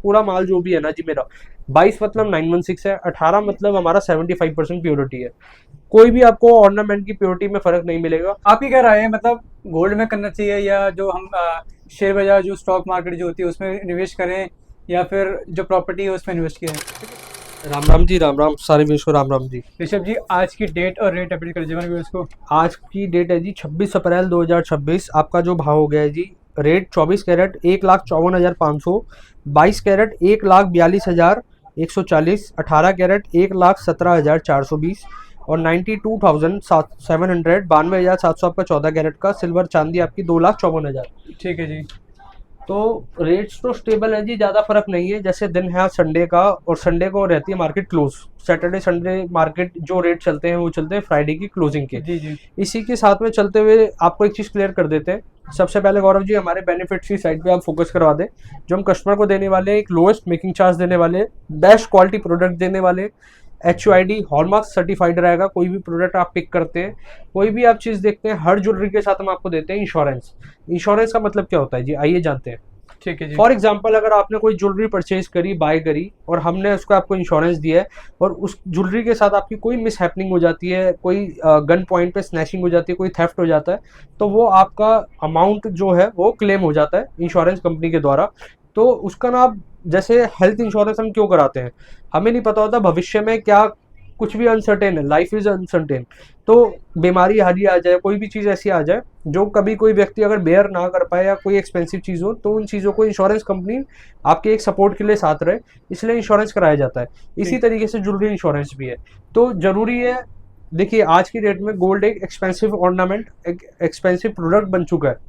पूरा माल जो भी है ना जी मेरा, 22 मतलब 916 है, 18 मतलब हमारा 75% प्योरिटी है। कोई भी आपको ऑर्नामेंट की प्योरिटी में फर्क नहीं मिलेगा। आपकी क्या राय है, मतलब गोल्ड में करना चाहिए या जो हम शेयर बाजार जो स्टॉक मार्केट जो होती है उसमें निवेश करें, या फिर जो प्रॉपर्टी है उसमें इन्वेस्ट करें? राम राम जी, राम राम, सारे विश्व को राम राम जी। ऋषभ जी, आज की डेट और रेट अपडेट कर दीजिए हमारे व्यूअर्स को। आज की डेट है जी 26 अप्रैल 2026। आपका जो भाव हो गया है जी, रेट 24 कैरेट 1,54,500, 22 कैरेट 1,42,140, 18 कैरेट 1,17,420 और 92,700 92,700 आपका 14 कैरेट का सिल्वर चांदी आपकी 2,54,000। ठीक है जी। तो रेट्स तो स्टेबल है जी, ज़्यादा फर्क नहीं है। जैसे दिन है आज संडे का, और संडे को रहती है market close. Saturday Sunday market जो रेट चलते हैं वो चलते हैं फ्राइडे की क्लोजिंग के। जी जी। इसी के साथ में चलते हुए आपको एक चीज़ क्लियर कर देते हैं। सबसे पहले गौरव जी, हमारे बेनिफिट्स की साइड पे आप फोकस करवा दें। जो हम कस्टमर को देने वाले हैं, एक लोएस्ट मेकिंग चार्ज देने वाले, बेस्ट क्वालिटी प्रोडक्ट देने वाले, HUID हॉलमार्क सर्टिफाइड रहेगा। कोई भी प्रोडक्ट आप पिक करते हैं, कोई भी आप चीज़ देखते हैं, हर ज्वेलरी के साथ हम आपको देते हैं इंश्योरेंस। इंश्योरेंस का मतलब क्या होता है जी, आइए जानते हैं। ठीक है जी। फॉर एग्जाम्पल, अगर आपने कोई ज्वेलरी परचेज करी, बाय करी, और हमने उसको आपको इंश्योरेंस दिया है, और उस ज्वेलरी के साथ आपकी कोई मिस हैपनिंग हो जाती है, कोई गन पॉइंट पे स्नैचिंग हो जाती है, कोई थेफ्ट हो जाता है, तो वो आपका अमाउंट जो है वो क्लेम हो जाता है इंश्योरेंस कंपनी के द्वारा। तो उसका ना आप, जैसे हेल्थ इंश्योरेंस हम क्यों कराते हैं, हमें नहीं पता होता भविष्य में क्या, कुछ भी अनसर्टेन है, लाइफ इज अनसर्टेन। तो बीमारी हारी आ जाए, कोई भी चीज़ ऐसी आ जाए जो कभी कोई व्यक्ति अगर बेयर ना कर पाए, या कोई एक्सपेंसिव चीज़ हो, तो उन चीज़ों को इंश्योरेंस कंपनी आपके एक सपोर्ट के लिए साथ रहे, इसलिए इंश्योरेंस कराया जाता है। इसी ठीक। तरीके से ज्वेलरी इंश्योरेंस भी है। तो जरूरी है, देखिए आज की डेट में गोल्ड एक एक्सपेंसिव ऑर्नामेंट, एक एक्सपेंसिव प्रोडक्ट बन चुका है।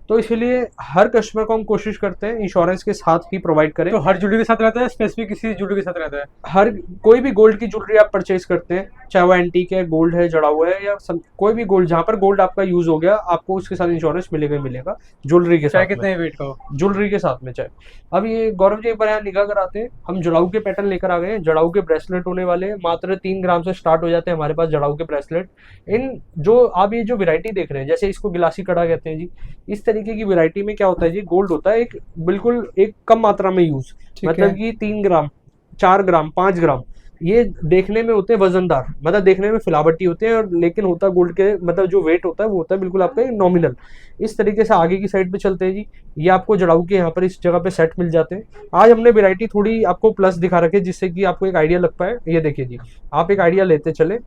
तो इसलिए हर कस्टमर को हम कोशिश करते हैं इंश्योरेंस के साथ ही प्रोवाइड करें। तो हर ज्वेलरी के साथ रहता है, स्पेसिफिक किसी ज्वेलरी के साथ रहता है? हर कोई भी गोल्ड की ज्वेलरी आप परचेज करते हैं, चाहे वो एंटीक है, गोल्ड है, जड़ा हुआ है, या कोई भी गोल्ड, जहां पर गोल्ड आपका यूज हो गया, आपको उसके साथ इंश्योरेंस मिलेगा ही मिलेगा, ज्वेलरी के चाहे साथ में। कितने वेट का हो। ज्वेलरी के साथ में चाहे। अब ये गौरव जी एक बार यहाँ निगाह कराते हैं, हम जड़ाऊ के पैटर्न लेकर आ गए हैं। जड़ाऊ के ब्रेसलेट होने वाले हैं, मात्र 3 ग्राम से स्टार्ट हो जाते हैं हमारे पास जड़ाऊ के ब्रेसलेट। इन जो आप ये जो वैरायटी देख रहे हैं, जैसे इसको गिलासी कड़ा कहते हैं जी, इस तरीके की वैरायटी में क्या होता है जी, गोल्ड होता है एक बिल्कुल एक कम मात्रा में यूज, ठीक है। मतलब कि 3 ग्राम, 4 ग्राम, 5 ग्राम। ये देखने में होते हैं वजनदार, मतलब देखने में फिलावटी होते हैं, और लेकिन होता गोल्ड के, मतलब जो वेट होता है वो होता है बिल्कुल आपका नॉमिनल। इस तरीके से आगे की साइड पे चलते हैं जी। ये आपको जड़ाऊ के यहाँ पर इस जगह पे सेट मिल जाते हैं। आज हमने वैरायटी थोड़ी आपको प्लस दिखा रखे, जिससे कि आपको एक आइडिया लग पाए। ये देखिए जी, आप एक आइडिया लेते चले।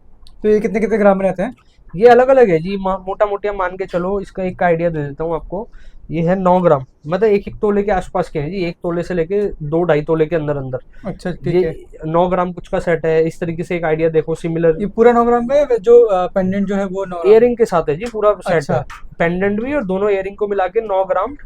तो ये कितने कितने ग्राम में रहते हैं? ये अलग अलग है जी, मोटा मोटा मान के चलो, इसका एक आइडिया दे देता हूँ आपको। ये है 9 ग्राम, मतलब एक एक तोले के आसपास के हैं जी, 1 तोले से लेके 2 ढाई तोले के अंदर अंदर। अच्छा ठीक ये है। 9 ग्राम कुछ का सेट है। इस तरीके से एक आइडिया देखो, सिमिलर। ये पूरा 9 ग्राम में है, जो पेंडेंट जो है वो 9 ग्राम? इयरिंग के साथ है जी, पूरा सेट है। अच्छा। पेंडेंट भी और दोनों इयरिंग को मिला के 9 ग्राम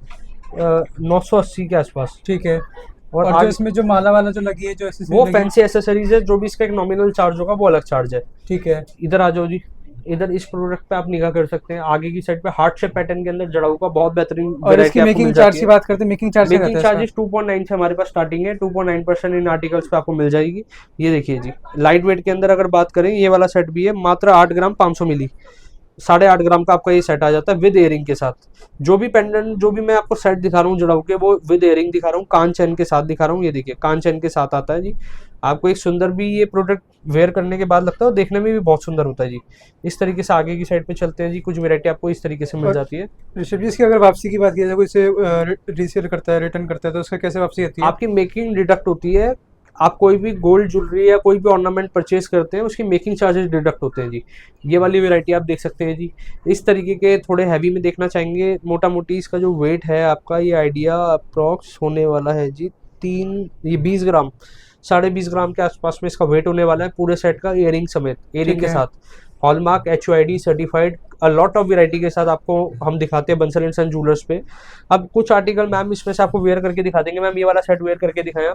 980 के आसपास। ठीक है। और और जो आगे इसमें जो माला वाला जो लगी है, जो एसेसरी वो लगी है? फैंसी एसेसरीज है, जो भी इसका एक नॉमिनल चार्ज होगा वो अलग चार्ज है। ठीक है। इधर आ जाओ जी। इधर इस प्रोडक्ट पे आप निगाह कर सकते हैं, आगे की साइड पे हार्ट शेप पैटर्न के अंदर जड़ाऊ का बहुत बेहतरीन और वैरायटी इसकी आपको मिल मेकिंग जाती चार्ज की है। बात करते हैं, मेकिंग चार्ज क्या रहता मेकिंग है इसका? चार्जेस 2.9 से हमारे पास स्टार्टिंग है, 2.9% इन आर्टिकल्स पे आपको मिल जाएगी। ये देखिए जी, लाइट वेट के अंदर अगर बात करें, ये वाला सेट भी है, मात्र 8 ग्राम 500 मिली, 8.5 ग्राम का आपका ये सेट आ जाता है विद एयरिंग के साथ। जो भी पेंडेंट, जो भी मैं आपको सेट दिखा रहा हूँ जड़ाऊ के, वो विद एयरिंग दिखा रहा हूँ, कान चैन के साथ दिखा रहा हूँ। ये देखिए, कान चैन के साथ आता है जी। आपको एक सुंदर भी ये प्रोडक्ट वेयर करने के बाद लगता है, और देखने में भी बहुत सुंदर होता है जी। इस तरीके से आगे की साइड पे चलते हैं जी, कुछ वैरायटी आपको इस तरीके से मिल और जाती है। ऋषभ जी, इसकी अगर वापसी की बात की जाए, कोई इसे रीसेल करता है, रिटर्न करता है, तो उसका कैसे वापसी होती है? आपकी मेकिंग डिडक्ट होती है। आप कोई भी गोल्ड ज्वेलरी या कोई भी ऑर्नामेंट परचेज करते हैं, उसकी मेकिंग चार्जेस डिडक्ट होते हैं जी। ये वाली वैरायटी आप देख सकते हैं जी। इस तरीके के थोड़े हैवी में देखना चाहेंगे, मोटा मोटी इसका जो वेट है आपका, ये आइडिया अप्रॉक्स होने वाला है जी, ये 20 ग्राम, 20.5 ग्राम के आसपास में इसका वेट होने वाला है, पूरे सेट का, इयरिंग समेत, इयरिंग ठीक के है। साथ। Hallmark HUID certified, a lot of variety के साथ आपको हम दिखाते हैं बंसल एंड सन जूलर्स पे। अब कुछ आर्टिकल मैम इसमें से आपको वेयर करके दिखा देंगे। मैम ये वाला सेट वेयर करके दिखाएं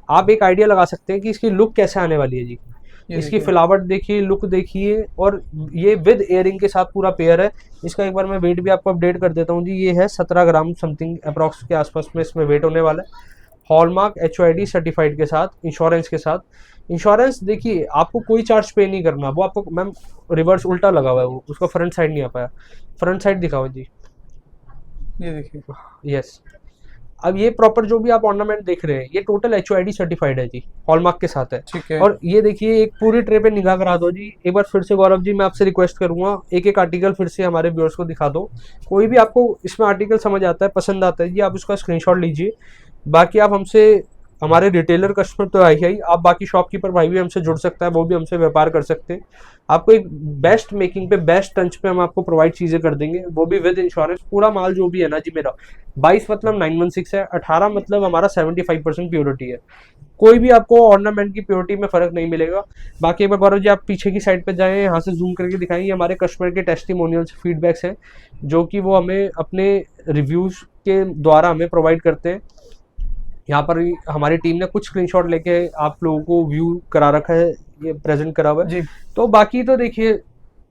आप एक आइडिया लगा सकते हैं कि इसकी लुक कैसे आने वाली है जी। ये इसकी देखिए। फिलावट देखिए, लुक देखिए, और ये विद एयरिंग के साथ पूरा पेयर है। इसका एक बार मैं वेट भी आपको अपडेट कर देता हूँ जी। ये है 17 ग्राम समथिंग अप्रॉक्स के आसपास में इसमें वेट होने वाला है। हॉलमार्क HUID सर्टिफाइड के साथ, इंश्योरेंस के साथ। इंश्योरेंस देखिए, आपको कोई चार्ज पे नहीं करना, वो आपको मैम रिवर्स उल्टा लगा हुआ है, वो उसका फ्रंट साइड नहीं आ पाया। फ्रंट साइड दिखाओ जी। ये देखिए। यस। अब ये प्रॉपर जो भी आप ऑर्नामेंट देख रहे हैं ये टोटल HOID सर्टिफाइड है जी, हॉलमार्क के साथ है। ठीक है। और ये देखिए एक पूरी ट्रे पे निगाह करा दो जी एक बार फिर से। गौरव जी मैं आपसे रिक्वेस्ट करूंगा एक एक आर्टिकल फिर से हमारे व्यूअर्स को दिखा दो। कोई भी आपको इसमें आर्टिकल समझ आता है, पसंद आता है जी, आप उसका स्क्रीनशॉट लीजिए। बाकी आप हमसे, हमारे रिटेलर कस्टमर तो है ही, आप बाकी शॉपकीपर भाई भी हमसे जुड़ सकता है, वो भी हमसे व्यापार कर सकते हैं। आपको एक बेस्ट मेकिंग पे, बेस्ट टंच पे हम आपको प्रोवाइड चीजें कर देंगे, वो भी विद इंश्योरेंस। पूरा माल जो भी है ना जी मेरा 22 मतलब 916 है, 18 मतलब हमारा 75% प्योरिटी है। कोई भी आपको ऑर्नामेंट की प्योरिटी में फर्क नहीं मिलेगा। बाकी एक बार गौरव जी आप पीछे की साइड पे जाएं, यहाँ से जूम करके दिखाएंगे, हमारे कस्टमर के टेस्टिमोनियल्स फीडबैक्स हैं जो कि वो हमें अपने रिव्यूज के द्वारा हमें प्रोवाइड करते हैं। यहाँ पर हमारी टीम ने कुछ स्क्रीनशॉट लेके आप लोगों को व्यू करा रखा है, ये प्रेजेंट करा हुआ है जी। तो बाकी तो देखिए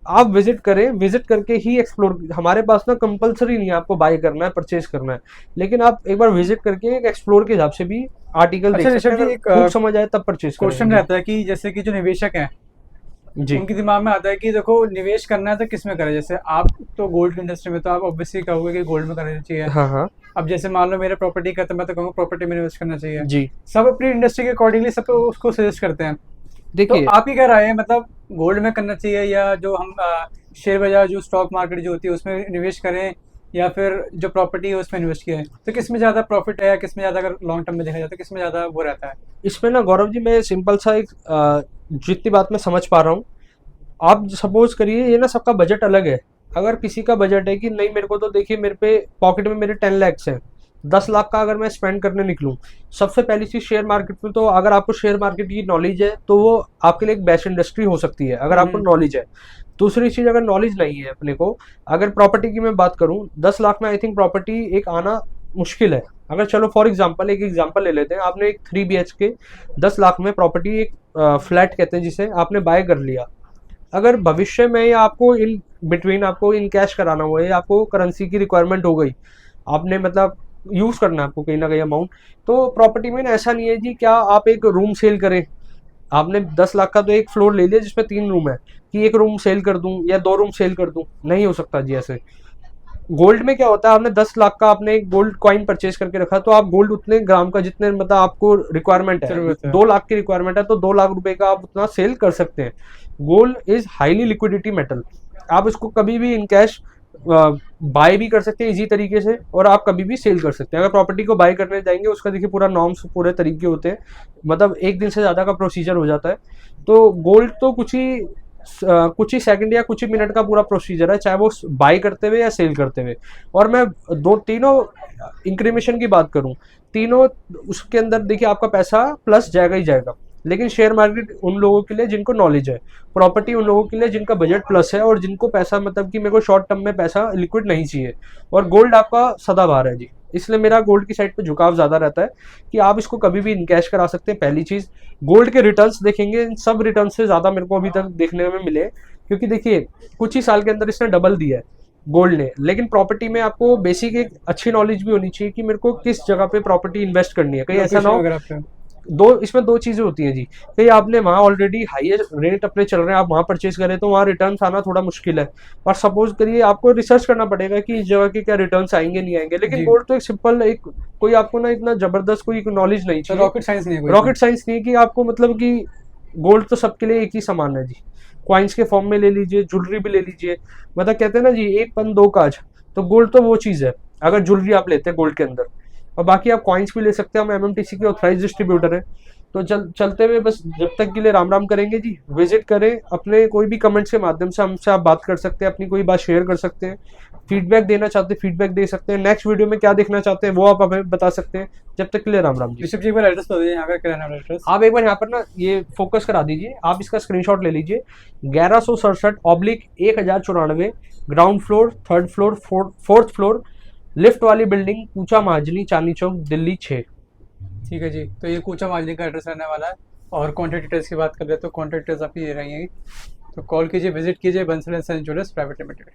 आप विजिट करें, विजिट करके ही एक्सप्लोर। हमारे पास ना कंपलसरी नहीं है आपको बाय करना है, परचेज करना है, लेकिन आप एक बार विजिट करके एक एक्सप्लोर के हिसाब से भी आर्टिकल अच्छा देख सकते ऋषभ जी, हैं, एक खूब समझ आए तब परचेज क्वेश्चन करें रहता है कि जैसे कि जो निवेशक हैं जी। उनके दिमाग में आता है कि देखो निवेश करना है तो किस में करें। जैसे आप तो गोल्ड की इंडस्ट्री में, तो आप ऑब्वियसली कहोगे कि गोल्ड में करना चाहिए। हाँ हाँ अब जैसे मान लो मेरे प्रॉपर्टी का, तो मैं तो कहूँगा प्रॉपर्टी में इन्वेस्ट करना चाहिए। जी। सब अपनी इंडस्ट्री के अकॉर्डिंगली सब उसको सजेस्ट करते हैं। तो देखिए आपकी क्या राय है, मतलब गोल्ड में करना चाहिए या जो हम शेयर बाजार जो स्टॉक मार्केट जो होती है उसमें निवेश करें, या फिर जो प्रॉपर्टी है उसमें इन्वेस्ट किया है, तो किस में ज़्यादा प्रॉफिट है, या किस में ज़्यादा अगर लॉन्ग टर्म में देखा जाए तो किस में ज़्यादा वो रहता है? इसमें ना गौरव जी मैं सिंपल सा एक जितनी बात मैं समझ पा रहा हूँ, आप सपोज करिए ये ना सबका बजट अलग है। अगर किसी का बजट है कि नहीं मेरे को तो देखिए मेरे पे पॉकेट में मेरे 10 लाख है, 10 लाख का अगर मैं स्पेंड करने निकलूं, सबसे पहली चीज शेयर मार्केट में, तो अगर आपको शेयर मार्केट की नॉलेज है तो वो आपके लिए एक बेस्ट इंडस्ट्री हो सकती है अगर आपको नॉलेज है। दूसरी चीज अगर नॉलेज नहीं है अपने को, अगर प्रॉपर्टी की मैं बात करूं 10 लाख में आई थिंक प्रॉपर्टी एक आना मुश्किल है। अगर चलो फॉर एग्जांपल एक एग्जांपल ले लेते हैं, आपने एक 3 BHK 10 लाख में प्रॉपर्टी, एक फ्लैट कहते हैं जिसे, आपने बाय कर लिया। अगर भविष्य में या आपको इन बिटवीन आपको इन कैश कराना हुआ है, आपको करेंसी की रिक्वायरमेंट हो गई, आपने मतलब यूज करना है आपको कहीं ना कहीं अमाउंट, तो प्रॉपर्टी में ऐसा नहीं है जी क्या आप एक रूम सेल करें। आपने 10 लाख का तो एक फ्लोर ले लिया जिसमें 3 रूम है, कि एक रूम सेल कर दूं या 2 रूम सेल कर दूं, नहीं हो सकता जी ऐसे। गोल्ड में क्या होता है, आपने 10 लाख का आपने एक गोल्ड कॉइन परचेज करके रखा, तो आप गोल्ड उतने ग्राम का जितने मतलब आपको रिक्वायरमेंट है, जरूरत है। 2 लाख की रिक्वायरमेंट है तो 2 लाख रुपए का आप उतना सेल कर सकते हैं। Gold is highly liquidity metal, आप इसको कभी भी इन कैश बाय भी कर सकते हैं इजी तरीके से, और आप कभी भी सेल कर सकते हैं। अगर प्रॉपर्टी को बाय करने जाएंगे उसका देखिए पूरा नॉर्म्स पूरे तरीके होते हैं, मतलब एक दिन से ज्यादा का प्रोसीजर हो जाता है। तो गोल्ड तो कुछ ही सेकंड या कुछ ही मिनट का पूरा प्रोसीजर है, चाहे वो बाय करते हुए या सेल करते हुए। और मैं तीनों इंक्रीमेशन की बात करूं, तीनों उसके अंदर देखिए आपका पैसा प्लस जाएगा ही जाएगा। लेकिन शेयर मार्केट उन लोगों के लिए जिनको नॉलेज है, प्रॉपर्टी उन लोगों के लिए जिनका बजट प्लस है और जिनको पैसा मतलब कि मेरे को शॉर्ट टर्म में पैसा लिक्विड नहीं चाहिए, और गोल्ड आपका सदाबहार है जी। इसलिए मेरा गोल्ड की साइड पे झुकाव ज्यादा रहता है कि आप इसको कभी भी इनकैश करा सकते हैं। पहली चीज, गोल्ड के रिटर्न्स देखेंगे, इन सब रिटर्न से ज्यादा मेरे को अभी तक देखने में मिले, क्योंकि देखिए कुछ ही साल के अंदर इसने डबल दिया है गोल्ड ने। लेकिन प्रॉपर्टी में आपको बेसिक एक अच्छी नॉलेज भी होनी चाहिए कि मेरे को किस जगह पे प्रॉपर्टी इन्वेस्ट करनी है, कहीं ऐसा ना हो। इसमें दो चीजें होती हैं जी, कहीं आपने वहां ऑलरेडी हाईएस्ट रेट अपने चल रहे हैं, आप वहां परचेज करें तो वहां रिटर्न आना थोड़ा मुश्किल है। और सपोज करिए आपको रिसर्च करना पड़ेगा कि इस जगह के क्या रिटर्न आएंगे नहीं आएंगे। लेकिन गोल्ड तो एक सिंपल एक, कोई आपको ना इतना जबरदस्त कोई नॉलेज नहीं चाहिए, रॉकेट साइंस नहीं है, रॉकेट साइंस नहीं है कि आपको मतलब कि गोल्ड तो सबके लिए एक ही समान है जी। क्वाइंस के फॉर्म में ले लीजिए, ज्वेलरी भी ले लीजिए, मतलब कहते हैं ना जी एक पन दो काज, तो गोल्ड तो वो चीज है अगर ज्वेलरी आप लेते हैं गोल्ड के अंदर। और बाकी आप कॉइन्स भी ले सकते हैं, हम MMTC के ऑथराइज डिस्ट्रीब्यूटर है। तो चलते हुए बस जब तक के लिए राम राम करेंगे जी। विजिट करें, अपने कोई भी कमेंट्स के माध्यम से हमसे आप बात कर सकते हैं, अपनी कोई बात शेयर कर सकते हैं, फीडबैक देना चाहते हैं फीडबैक दे सकते हैं, नेक्स्ट वीडियो में क्या देखना चाहते हैं वो आप हमें बता सकते हैं। जब तक के लिए राम राम जी। ऋषभ जी एक बार एड्रेस बता दीजिए, यहाँ का क्या नाम है एड्रेस? आप एक बार यहाँ पर ना ये फोकस करा दीजिए, आप इसका स्क्रीनशॉट ले लीजिए। 1167/1094, ground floor, third floor, fourth floor, lift वाली बिल्डिंग, कूचा महाजनी, चांदनी चौक, दिल्ली 6। ठीक है जी, तो ये कूचा माजनी का एड्रेस रहने वाला है। और कॉन्टैक्ट डिटेल्स की बात कर रहे हैं तो कॉन्टैक्ट डिटेल्स आपकी ये रहेंगी, तो कॉल कीजिए, विजिट कीजिए Bansal and son jewellers private limited.